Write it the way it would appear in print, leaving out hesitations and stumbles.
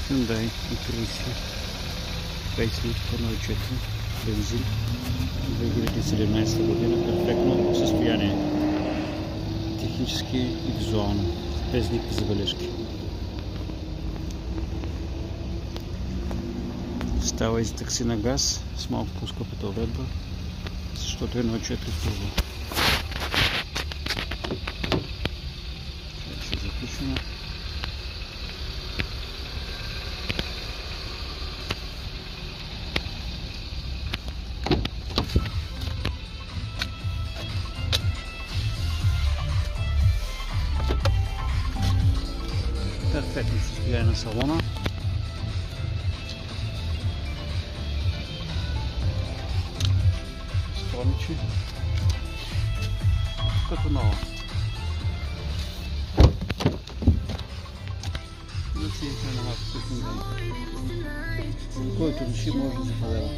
Hyundai i30 Facelift 1.4 бензин 2017 година, перфектно състояние, технически и визуално, без никакви забележки. Става и за такси на газ с малко по-скъпата уредба, защото 1.4 турбо. Ще заключим. Перфектно състояние на салона. Строничи като нова. За цените на марката Hyundai. Който реши, може да се подава.